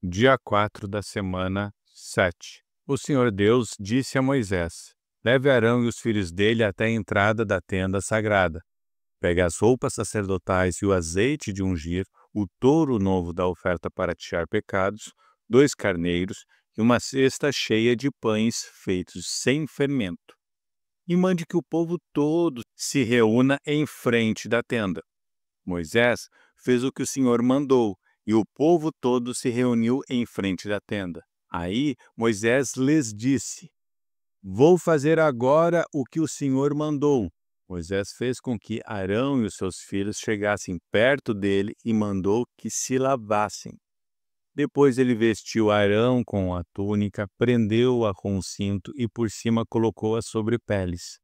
Dia 4 da semana 7. O Senhor Deus disse a Moisés: Leve Arão e os filhos dele até a entrada da tenda sagrada. Pegue as roupas sacerdotais e o azeite de ungir, o touro novo da oferta para tirar pecados, 2 carneiros e uma cesta cheia de pães feitos sem fermento. E mande que o povo todo se reúna em frente da tenda. Moisés fez o que o Senhor mandou, e o povo todo se reuniu em frente da tenda. Aí Moisés lhes disse: Vou fazer agora o que o Senhor mandou. Moisés fez com que Arão e os seus filhos chegassem perto dele e mandou que se lavassem. Depois ele vestiu Arão com a túnica, prendeu-a com um cinto e por cima colocou-a sobre peles.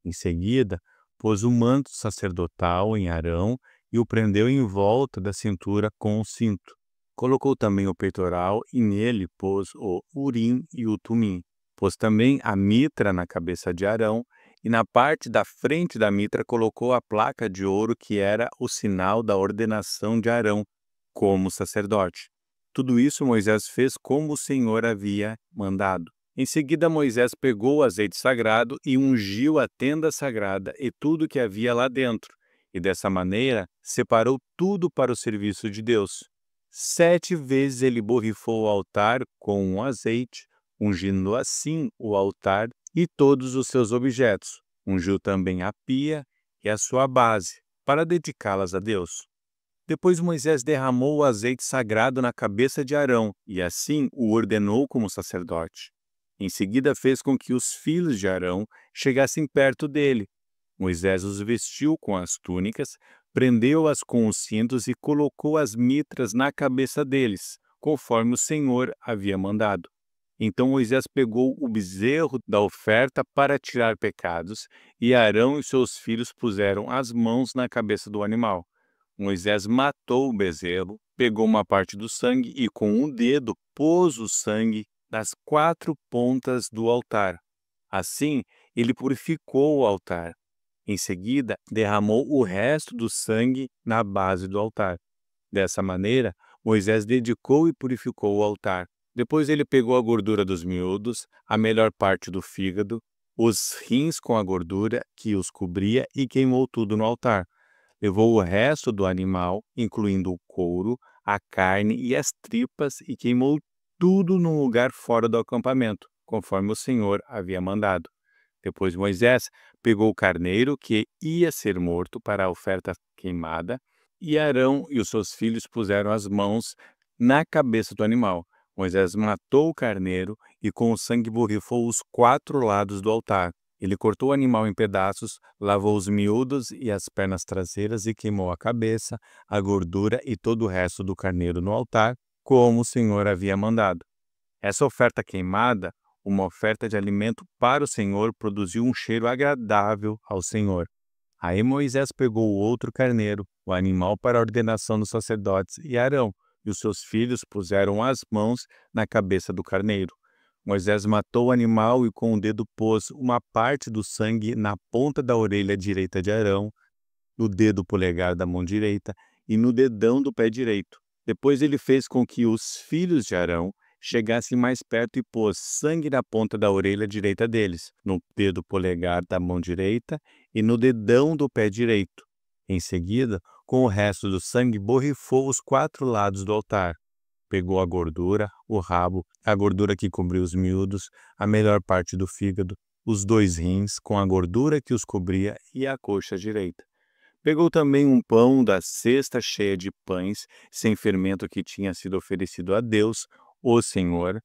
Em seguida, pôs o manto sacerdotal em Arão e o prendeu em volta da cintura com o cinto. Colocou também o peitoral e nele pôs o Urim e o Tumim. Pôs também a mitra na cabeça de Arão e na parte da frente da mitra colocou a placa de ouro que era o sinal da ordenação de Arão como sacerdote. Tudo isso Moisés fez como o Senhor havia mandado. Em seguida, Moisés pegou o azeite sagrado e ungiu a tenda sagrada e tudo que havia lá dentro, e dessa maneira separou tudo para o serviço de Deus. 7 vezes ele borrifou o altar com o azeite, ungindo assim o altar e todos os seus objetos. Ungiu também a pia e a sua base, para dedicá-las a Deus. Depois Moisés derramou o azeite sagrado na cabeça de Arão, e assim o ordenou como sacerdote. Em seguida fez com que os filhos de Arão chegassem perto dele. Moisés os vestiu com as túnicas, prendeu-as com os cintos e colocou as mitras na cabeça deles, conforme o Senhor havia mandado. Então Moisés pegou o bezerro da oferta para tirar pecados, e Arão e seus filhos puseram as mãos na cabeça do animal. Moisés matou o bezerro, pegou uma parte do sangue e com um dedo pôs o sangue nas 4 pontas do altar. Assim, ele purificou o altar. Em seguida, derramou o resto do sangue na base do altar. Dessa maneira, Moisés dedicou e purificou o altar. Depois ele pegou a gordura dos miúdos, a melhor parte do fígado, os rins com a gordura que os cobria e queimou tudo no altar. Levou o resto do animal, incluindo o couro, a carne e as tripas, e queimou tudo num lugar fora do acampamento, conforme o Senhor havia mandado. Depois Moisés pegou o carneiro que ia ser morto para a oferta queimada, e Arão e os seus filhos puseram as mãos na cabeça do animal. Moisés matou o carneiro e com o sangue borrifou os 4 lados do altar. Ele cortou o animal em pedaços, lavou os miúdos e as pernas traseiras e queimou a cabeça, a gordura e todo o resto do carneiro no altar, como o Senhor havia mandado. Essa oferta queimada, uma oferta de alimento para o Senhor, produziu um cheiro agradável ao Senhor. Aí Moisés pegou o outro carneiro, o animal para a ordenação dos sacerdotes, e Arão e os seus filhos puseram as mãos na cabeça do carneiro. Moisés matou o animal e com o dedo pôs uma parte do sangue na ponta da orelha direita de Arão, no dedo polegar da mão direita e no dedão do pé direito. Depois ele fez com que os filhos de Arão chegassem mais perto e pôs sangue na ponta da orelha direita deles, no dedo polegar da mão direita e no dedão do pé direito. Em seguida, com o resto do sangue, borrifou os 4 lados do altar. Pegou a gordura, o rabo, a gordura que cobriu os miúdos, a melhor parte do fígado, os 2 rins com a gordura que os cobria e a coxa direita. Pegou também um pão da cesta cheia de pães sem fermento que tinha sido oferecido a Deus, o Senhor,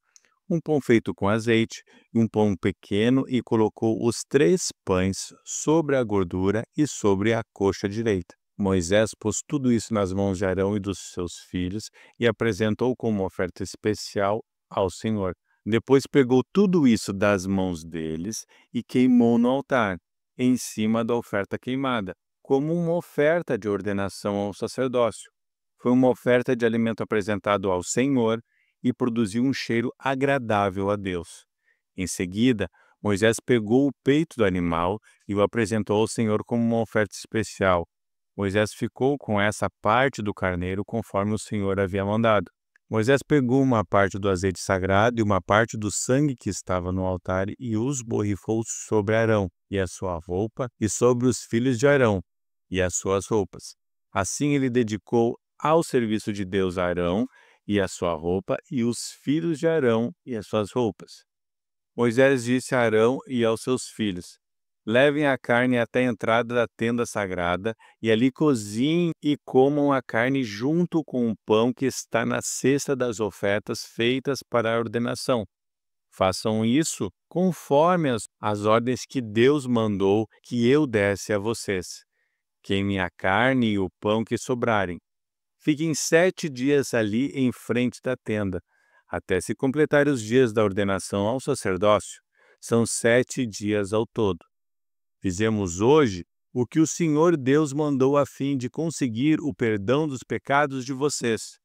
um pão feito com azeite, um pão pequeno, e colocou os 3 pães sobre a gordura e sobre a coxa direita. Moisés pôs tudo isso nas mãos de Arão e dos seus filhos e apresentou como oferta especial ao Senhor. Depois pegou tudo isso das mãos deles e queimou no altar, em cima da oferta queimada, como uma oferta de ordenação ao sacerdócio. Foi uma oferta de alimento apresentado ao Senhor e produziu um cheiro agradável a Deus. Em seguida, Moisés pegou o peito do animal e o apresentou ao Senhor como uma oferta especial. Moisés ficou com essa parte do carneiro conforme o Senhor havia mandado. Moisés pegou uma parte do azeite sagrado e uma parte do sangue que estava no altar e os borrifou sobre Arão e a sua roupa e sobre os filhos de Arão e as suas roupas. Assim ele dedicou ao serviço de Deus a Arão e a sua roupa e os filhos de Arão e as suas roupas. Moisés disse a Arão e aos seus filhos: levem a carne até a entrada da tenda sagrada e ali cozinhem e comam a carne junto com o pão que está na cesta das ofertas feitas para a ordenação. Façam isso conforme as ordens que Deus mandou que eu desse a vocês. Queimem a carne e o pão que sobrarem. Fiquem 7 dias ali em frente da tenda, até se completar os dias da ordenação ao sacerdócio. São 7 dias ao todo. Fizemos hoje o que o Senhor Deus mandou a fim de conseguir o perdão dos pecados de vocês.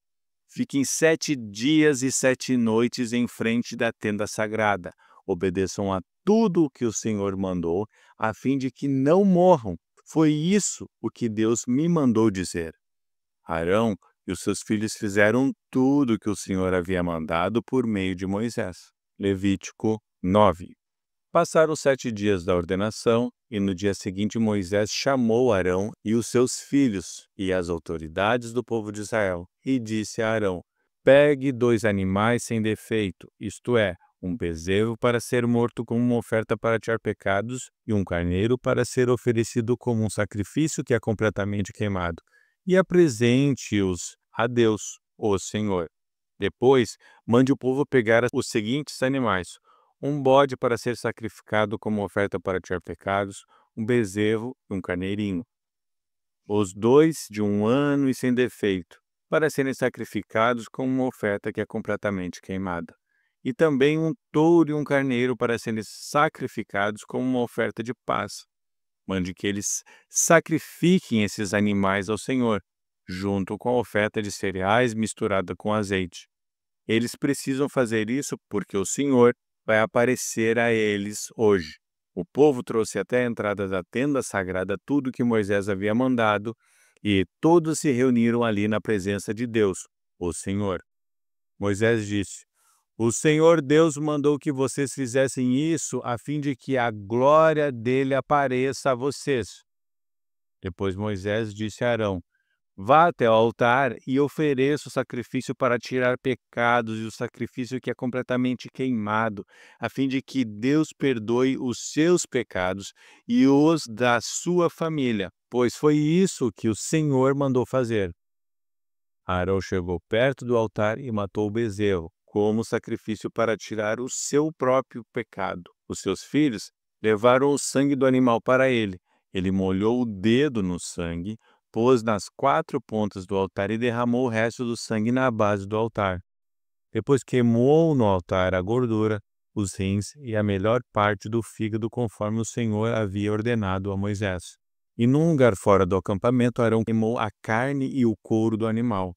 Fiquem 7 dias e 7 noites em frente da tenda sagrada. Obedeçam a tudo o que o Senhor mandou, a fim de que não morram. Foi isso o que Deus me mandou dizer. Arão e os seus filhos fizeram tudo o que o Senhor havia mandado por meio de Moisés. Levítico 9. Passaram 7 dias da ordenação, e no dia seguinte Moisés chamou Arão e os seus filhos e as autoridades do povo de Israel, e disse a Arão: pegue 2 animais sem defeito, isto é, um bezerro para ser morto como uma oferta para tirar pecados, e um carneiro para ser oferecido como um sacrifício que é completamente queimado, e apresente-os a Deus, o Senhor. Depois, mande o povo pegar os seguintes animais: um bode para ser sacrificado como oferta para tirar pecados, um bezerro e um carneirinho. Os 2 de 1 ano e sem defeito, para serem sacrificados como uma oferta que é completamente queimada. E também um touro e um carneiro para serem sacrificados como uma oferta de paz. Mande que eles sacrifiquem esses animais ao Senhor, junto com a oferta de cereais misturada com azeite. Eles precisam fazer isso porque o Senhor vai aparecer a eles hoje. O povo trouxe até a entrada da tenda sagrada tudo que Moisés havia mandado, e todos se reuniram ali na presença de Deus, o Senhor. Moisés disse: o Senhor Deus mandou que vocês fizessem isso a fim de que a glória dele apareça a vocês. Depois Moisés disse a Arão: vá até o altar e ofereça o sacrifício para tirar pecados e o sacrifício que é completamente queimado, a fim de que Deus perdoe os seus pecados e os da sua família, pois foi isso que o Senhor mandou fazer. Arão chegou perto do altar e matou o bezerro, como sacrifício para tirar o seu próprio pecado. Os seus filhos levaram o sangue do animal para ele. Ele molhou o dedo no sangue, pôs nas 4 pontas do altar e derramou o resto do sangue na base do altar. Depois queimou no altar a gordura, os rins e a melhor parte do fígado, conforme o Senhor havia ordenado a Moisés. E num lugar fora do acampamento, Arão queimou a carne e o couro do animal.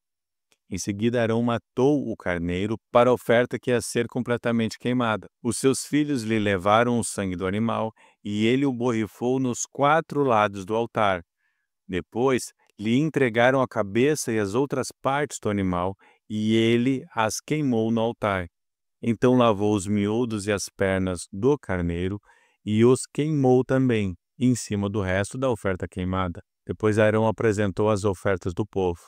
Em seguida, Arão matou o carneiro para a oferta que ia ser completamente queimada. Os seus filhos lhe levaram o sangue do animal e ele o borrifou nos 4 lados do altar. Depois, lhe entregaram a cabeça e as outras partes do animal e ele as queimou no altar. Então lavou os miúdos e as pernas do carneiro e os queimou também, em cima do resto da oferta queimada. Depois Arão apresentou as ofertas do povo.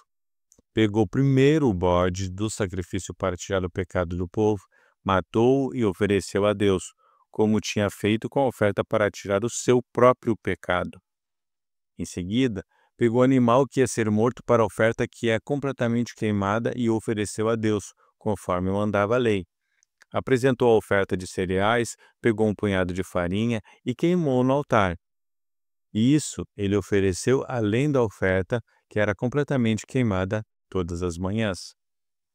Pegou primeiro o bode do sacrifício para tirar o pecado do povo, matou-o e ofereceu a Deus, como tinha feito com a oferta para tirar o seu próprio pecado. Em seguida, pegou o animal que ia ser morto para a oferta que é completamente queimada e o ofereceu a Deus, conforme mandava a lei. Apresentou a oferta de cereais, pegou um punhado de farinha e queimou no altar. Isso ele ofereceu além da oferta, que era completamente queimada, todas as manhãs.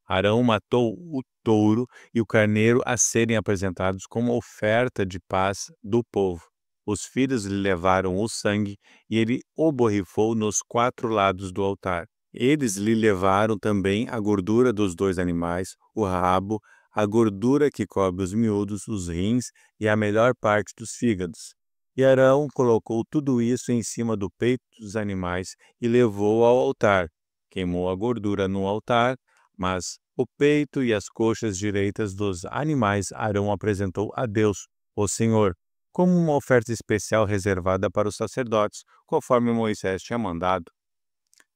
Arão matou o touro e o carneiro a serem apresentados como oferta de paz do povo. Os filhos lhe levaram o sangue e ele o borrifou nos 4 lados do altar. Eles lhe levaram também a gordura dos 2 animais, o rabo, a gordura que cobre os miúdos, os rins e a melhor parte dos fígados. E Arão colocou tudo isso em cima do peito dos animais e levou ao altar. Queimou a gordura no altar, mas O peito e as coxas direitas dos animais Arão apresentou a Deus, o Senhor, como uma oferta especial reservada para os sacerdotes, conforme Moisés tinha mandado.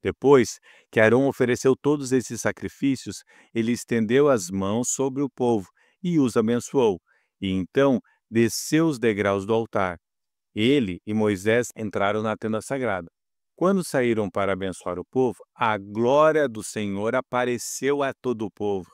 Depois que Arão ofereceu todos esses sacrifícios, ele estendeu as mãos sobre o povo e os abençoou, e então desceu os degraus do altar. Ele e Moisés entraram na tenda sagrada. Quando saíram para abençoar o povo, a glória do Senhor apareceu a todo o povo.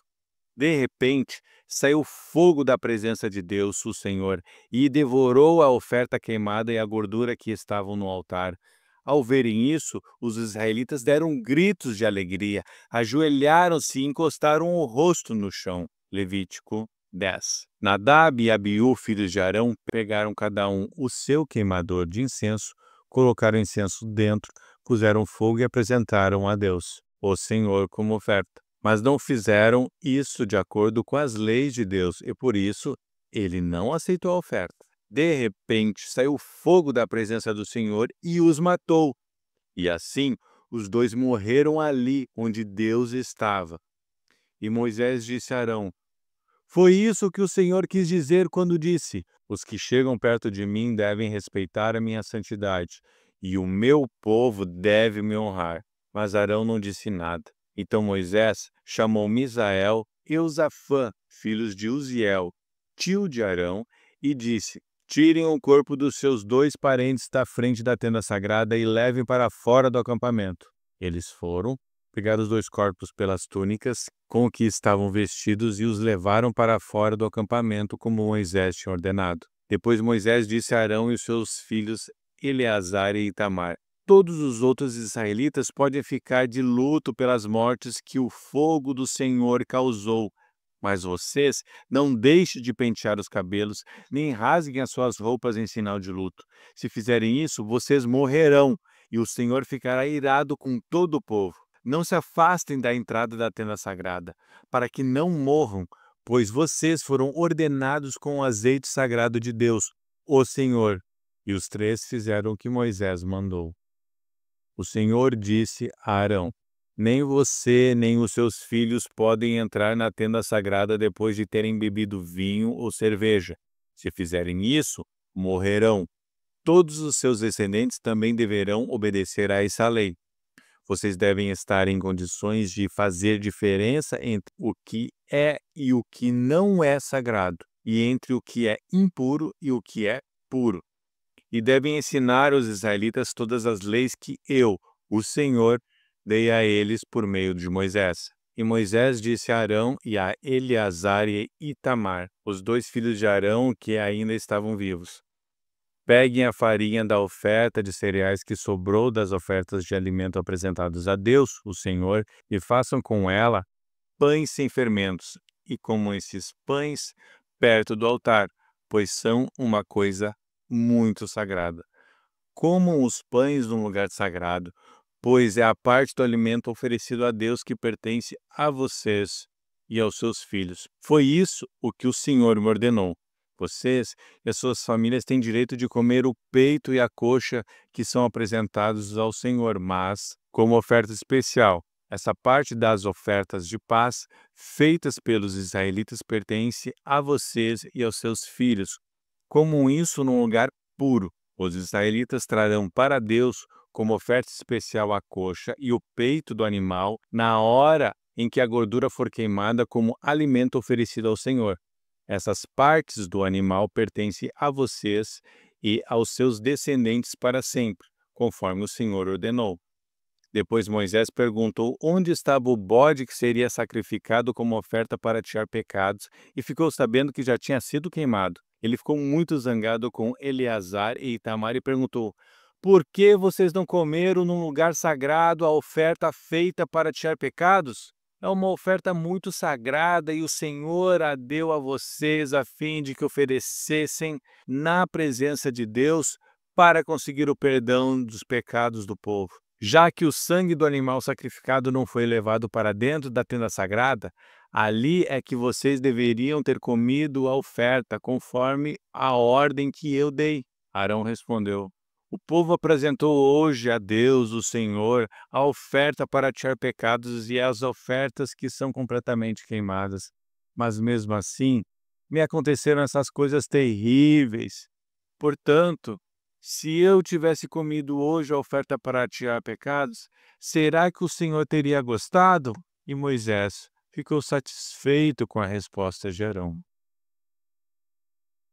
De repente, saiu fogo da presença de Deus, o Senhor, e devorou a oferta queimada e a gordura que estavam no altar. Ao verem isso, os israelitas deram gritos de alegria, ajoelharam-se e encostaram o rosto no chão. Levítico 10. Nadab e Abiú, filhos de Arão, pegaram cada um o seu queimador de incenso, colocaram incenso dentro, puseram fogo e apresentaram a Deus, o Senhor, como oferta. Mas não fizeram isso de acordo com as leis de Deus, e por isso ele não aceitou a oferta. De repente, saiu fogo da presença do Senhor e os matou. E assim, os dois morreram ali onde Deus estava. E Moisés disse a Arão: foi isso que o Senhor quis dizer quando disse: os que chegam perto de mim devem respeitar a minha santidade, e o meu povo deve me honrar. Mas Arão não disse nada. Então Moisés chamou Misael e Eusafã, filhos de Uziel, tio de Arão, e disse: tirem o corpo dos seus 2 parentes da frente da tenda sagrada e levem para fora do acampamento. Eles foram, pegaram os 2 corpos pelas túnicas com que estavam vestidos e os levaram para fora do acampamento, como Moisés tinha ordenado. Depois Moisés disse a Arão e os seus filhos Eleazar e Itamar: todos os outros israelitas podem ficar de luto pelas mortes que o fogo do Senhor causou. Mas vocês não deixem de pentear os cabelos, nem rasguem as suas roupas em sinal de luto. Se fizerem isso, vocês morrerão, e o Senhor ficará irado com todo o povo. Não se afastem da entrada da tenda sagrada, para que não morram, pois vocês foram ordenados com o azeite sagrado de Deus, o Senhor. E os 3 fizeram o que Moisés mandou. O Senhor disse a Arão: nem você nem os seus filhos podem entrar na tenda sagrada depois de terem bebido vinho ou cerveja. Se fizerem isso, morrerão. Todos os seus descendentes também deverão obedecer a essa lei. Vocês devem estar em condições de fazer diferença entre o que é e o que não é sagrado, e entre o que é impuro e o que é puro. E devem ensinar aos israelitas todas as leis que eu, o Senhor, dei a eles por meio de Moisés. E Moisés disse a Arão e a Eleazar e Itamar, os 2 filhos de Arão que ainda estavam vivos: peguem a farinha da oferta de cereais que sobrou das ofertas de alimento apresentadas a Deus, o Senhor, e façam com ela pães sem fermentos, e comam esses pães perto do altar, pois são uma coisa muito sagrada. Comam os pães num lugar sagrado, pois é a parte do alimento oferecido a Deus que pertence a vocês e aos seus filhos. Foi isso o que o Senhor me ordenou. Vocês e as suas famílias têm direito de comer o peito e a coxa que são apresentados ao Senhor, mas, como oferta especial, essa parte das ofertas de paz feitas pelos israelitas pertence a vocês e aos seus filhos. Comam isso num lugar puro. Os israelitas trarão para Deus como oferta especial a coxa e o peito do animal na hora em que a gordura for queimada como alimento oferecido ao Senhor. Essas partes do animal pertencem a vocês e aos seus descendentes para sempre, conforme o Senhor ordenou. Depois Moisés perguntou onde estava o bode que seria sacrificado como oferta para tirar pecados, e ficou sabendo que já tinha sido queimado. Ele ficou muito zangado com Eleazar e Itamar e perguntou: por que vocês não comeram num lugar sagrado a oferta feita para tirar pecados? É uma oferta muito sagrada e o Senhor a deu a vocês a fim de que oferecessem na presença de Deus para conseguir o perdão dos pecados do povo. Já que o sangue do animal sacrificado não foi levado para dentro da tenda sagrada, ali é que vocês deveriam ter comido a oferta, conforme a ordem que eu dei. Arão respondeu: O povo apresentou hoje a Deus, o Senhor, a oferta para tirar pecados e as ofertas que são completamente queimadas. Mas mesmo assim, me aconteceram essas coisas terríveis. Portanto, se eu tivesse comido hoje a oferta para tirar pecados, será que o Senhor teria gostado? E Moisés ficou satisfeito com a resposta de Arão.